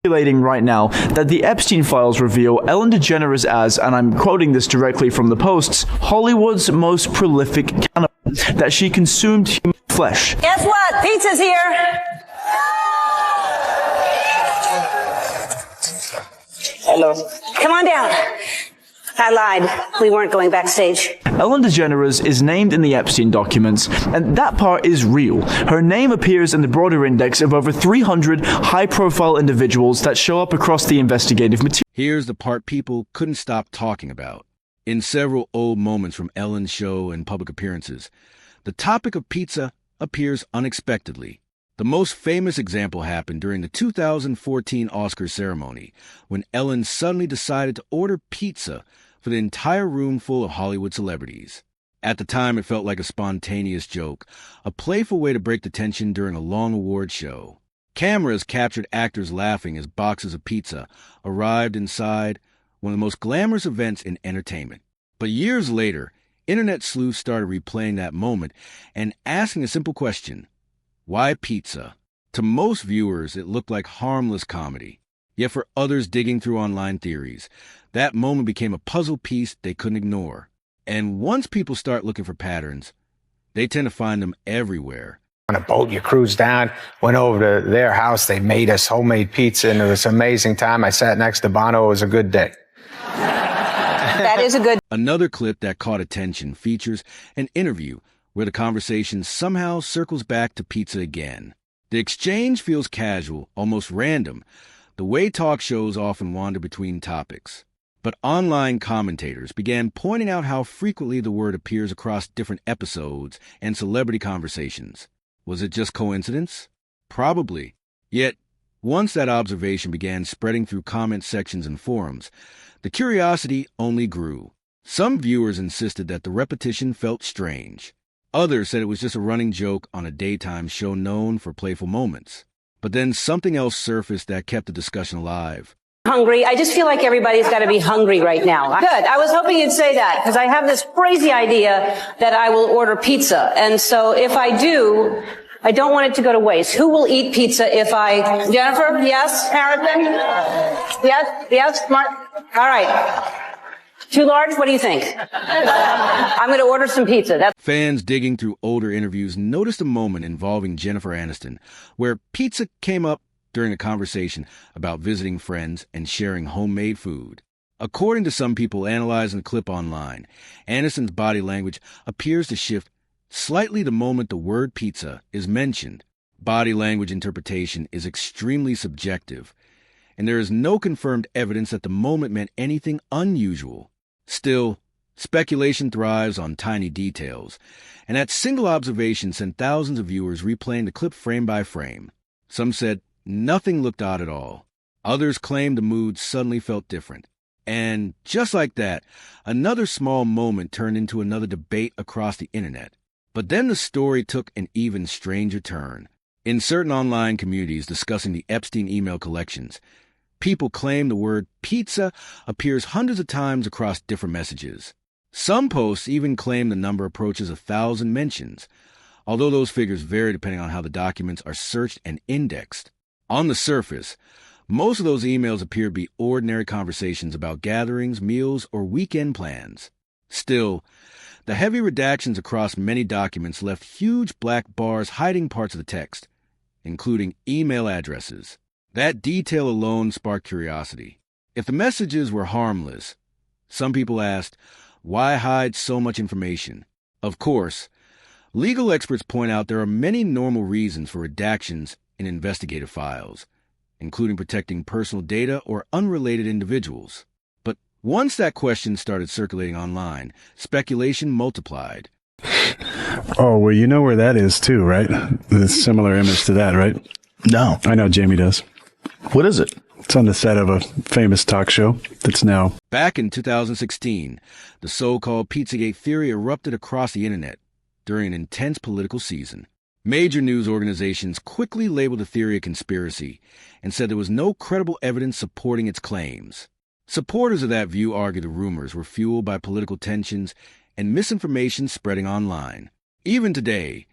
speculating right now that the Epstein files reveal Ellen DeGeneres as, and I'm quoting this directly from the Post's, Hollywood's most prolific cannibal, that she consumed human flesh. Guess what? Pizza's here. Hello. Come on down. I lied. We weren't going backstage. Ellen DeGeneres is named in the Epstein documents, and that part is real. Her name appears in the broader index of over 300 high-profile individuals that show up across the investigative material. Here's the part people couldn't stop talking about. In several old moments from Ellen's show and public appearances, the topic of pizza appears unexpectedly. The most famous example happened during the 2014 Oscars ceremony, when Ellen suddenly decided to order pizza for the entire room full of Hollywood celebrities. At the time, it felt like a spontaneous joke, a playful way to break the tension during a long award show. Cameras captured actors laughing as boxes of pizza arrived inside one of the most glamorous events in entertainment. But years later, internet sleuths started replaying that moment and asking a simple question: why pizza? To most viewers, it looked like harmless comedy. Yet for others digging through online theories, that moment became a puzzle piece they couldn't ignore. And once people start looking for patterns, they tend to find them everywhere. On a boat, you cruise down, went over to their house, they made us homemade pizza, and it was an amazing time. I sat next to Bono. It was a good day. That is a good... Another clip that caught attention features an interview where the conversation somehow circles back to pizza again. The exchange feels casual, almost random, the way talk shows often wander between topics. But online commentators began pointing out how frequently the word appears across different episodes and celebrity conversations. Was it just coincidence? Probably. Yet, once that observation began spreading through comment sections and forums, the curiosity only grew. Some viewers insisted that the repetition felt strange. Others said it was just a running joke on a daytime show known for playful moments. But then something else surfaced that kept the discussion alive. Hungry. I just feel like everybody's got to be hungry right now. Good. I was hoping you'd say that because I have this crazy idea that I will order pizza. And so if I do, I don't want it to go to waste. Who will eat pizza if I... Jennifer? Yes? Harrison? Yes? Yes? Mark? All right. Too large? What do you think? I'm going to order some pizza. Fans digging through older interviews noticed a moment involving Jennifer Aniston, where pizza came up during a conversation about visiting friends and sharing homemade food. According to some people analyzing the clip online, Aniston's body language appears to shift slightly the moment the word pizza is mentioned. Body language interpretation is extremely subjective, and there is no confirmed evidence that the moment meant anything unusual. Still, speculation thrives on tiny details, and that single observation sent thousands of viewers replaying the clip frame by frame. Some said nothing looked odd at all. Others claimed the mood suddenly felt different. And just like that, another small moment turned into another debate across the internet. But then the story took an even stranger turn. In certain online communities discussing the Epstein email collections, people claim the word pizza appears hundreds of times across different messages. Some posts even claim the number approaches 1,000 mentions, although those figures vary depending on how the documents are searched and indexed. On the surface, most of those emails appear to be ordinary conversations about gatherings, meals, or weekend plans. Still, the heavy redactions across many documents left huge black bars hiding parts of the text, including email addresses. That detail alone sparked curiosity. If the messages were harmless, some people asked, why hide so much information? Of course, legal experts point out there are many normal reasons for redactions in investigative files, including protecting personal data or unrelated individuals. But once that question started circulating online, speculation multiplied. Oh, well, you know where that is too, right? The similar image to that, right? No. I know Jamie does. What is it? It's on the set of a famous talk show that's now... Back in 2016, the so-called Pizzagate theory erupted across the internet during an intense political season. Major news organizations quickly labeled the theory a conspiracy and said there was no credible evidence supporting its claims. Supporters of that view argue the rumors were fueled by political tensions and misinformation spreading online. Even today,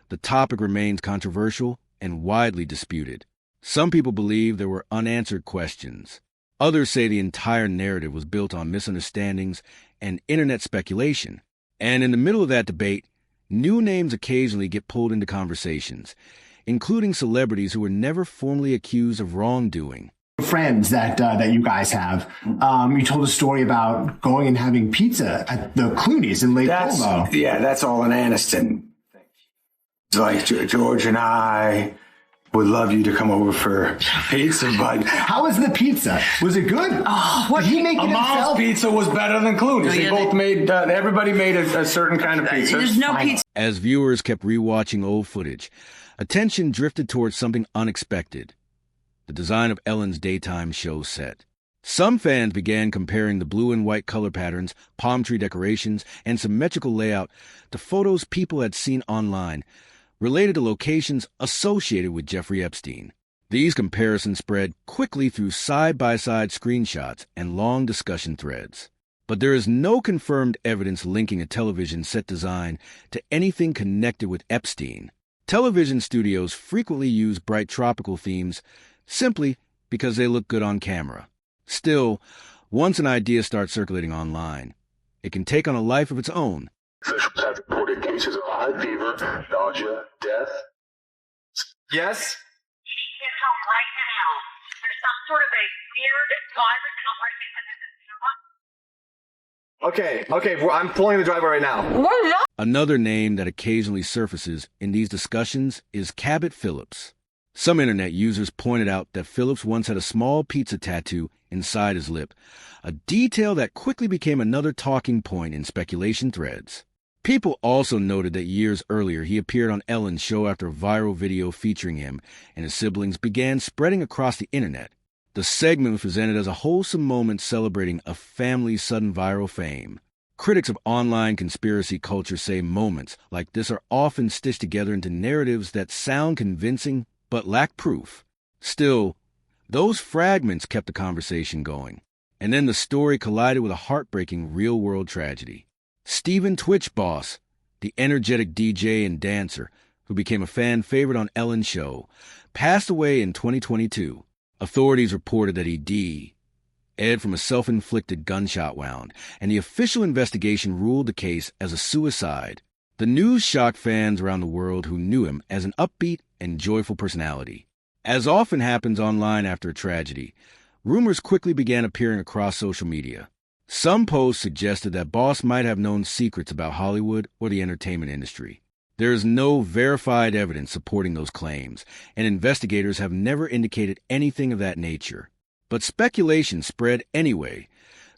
the topic remains controversial and widely disputed. Some people believe there were unanswered questions. Others say the entire narrative was built on misunderstandings and internet speculation. And in the middle of that debate, new names occasionally get pulled into conversations, including celebrities who were never formally accused of wrongdoing. Friends that you guys have. You told a story about going and having pizza at the Clooney's in Lake Como. Yeah, that's all an Aniston. It's like George and I would love you to come over for pizza, but how was the pizza? Was it good? Did he make it Mom's himself? pizza was better than Clooney's. They both made. Everybody made a certain kind of pizza. There's no pizza. As viewers kept rewatching old footage, attention drifted towards something unexpected: the design of Ellen's daytime show set. Some fans began comparing the blue and white color patterns, palm tree decorations, and symmetrical layout to photos people had seen online, related to locations associated with Jeffrey Epstein. These comparisons spread quickly through side-by-side screenshots and long discussion threads. But there is no confirmed evidence linking a television set design to anything connected with Epstein. Television studios frequently use bright tropical themes simply because they look good on camera. Still, once an idea starts circulating online, it can take on a life of its own. Officials have reported cases of high fever, nausea, death. Yes? She's home right now. There's some sort of a weird virus outbreak. Okay, I'm pulling the driveway right now. Another name that occasionally surfaces in these discussions is Cabot Phillips. Some internet users pointed out that Phillips once had a small pizza tattoo inside his lip, a detail that quickly became another talking point in speculation threads. People also noted that years earlier he appeared on Ellen's show after a viral video featuring him and his siblings began spreading across the internet. The segment was presented as a wholesome moment celebrating a family's sudden viral fame. Critics of online conspiracy culture say moments like this are often stitched together into narratives that sound convincing but lack proof. Still, those fragments kept the conversation going. And then the story collided with a heartbreaking real-world tragedy. Stephen Twitch Boss, the energetic DJ and dancer who became a fan favorite on Ellen's show, passed away in 2022. Authorities reported that he died from a self-inflicted gunshot wound, and the official investigation ruled the case as a suicide. The news shocked fans around the world who knew him as an upbeat and joyful personality. As often happens online after a tragedy, rumors quickly began appearing across social media. Some posts suggested that Boss might have known secrets about Hollywood or the entertainment industry. There is no verified evidence supporting those claims, and investigators have never indicated anything of that nature. But speculation spread anyway,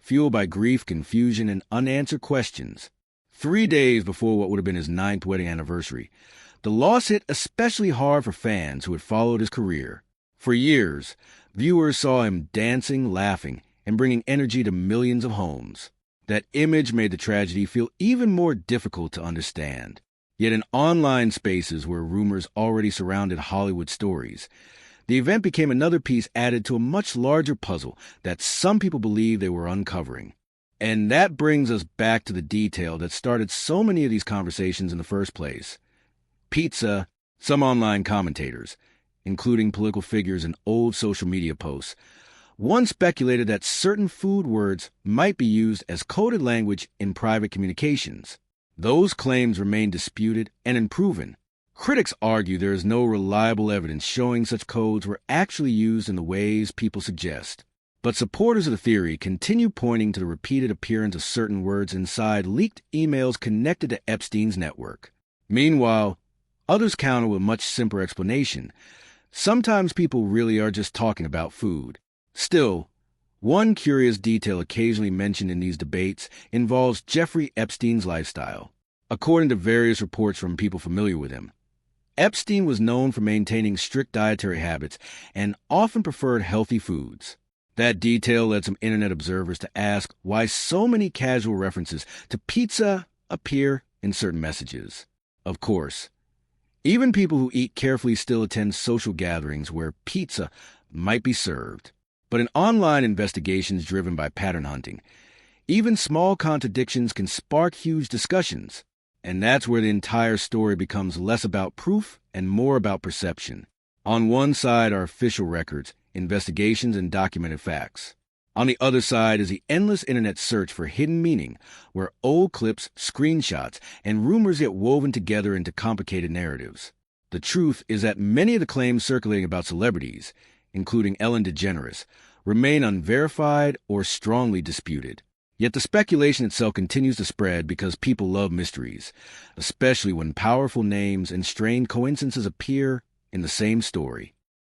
fueled by grief, confusion, and unanswered questions. 3 days before what would have been his 9th wedding anniversary, the loss hit especially hard for fans who had followed his career. For years, viewers saw him dancing, laughing, and bringing energy to millions of homes. That image made the tragedy feel even more difficult to understand. Yet in online spaces where rumors already surrounded Hollywood stories, the event became another piece added to a much larger puzzle that some people believe they were uncovering. And that brings us back to the detail that started so many of these conversations in the first place. Pizza. Some online commentators, including political figures and old social media posts, once speculated that certain food words might be used as coded language in private communications. Those claims remain disputed and unproven. Critics argue there is no reliable evidence showing such codes were actually used in the ways people suggest. But supporters of the theory continue pointing to the repeated appearance of certain words inside leaked emails connected to Epstein's network. Meanwhile, others counter with a much simpler explanation. Sometimes people really are just talking about food. Still, one curious detail occasionally mentioned in these debates involves Jeffrey Epstein's lifestyle. According to various reports from people familiar with him, Epstein was known for maintaining strict dietary habits and often preferred healthy foods. That detail led some internet observers to ask why so many casual references to pizza appear in certain messages. Of course, even people who eat carefully still attend social gatherings where pizza might be served. But in online investigations driven by pattern hunting, even small contradictions can spark huge discussions. And that's where the entire story becomes less about proof and more about perception. On one side are official records, investigations, and documented facts. On the other side is the endless internet search for hidden meaning, where old clips, screenshots, and rumors get woven together into complicated narratives. The truth is that many of the claims circulating about celebrities, including Ellen DeGeneres, remain unverified or strongly disputed. Yet the speculation itself continues to spread because people love mysteries, especially when powerful names and strange coincidences appear in the same story.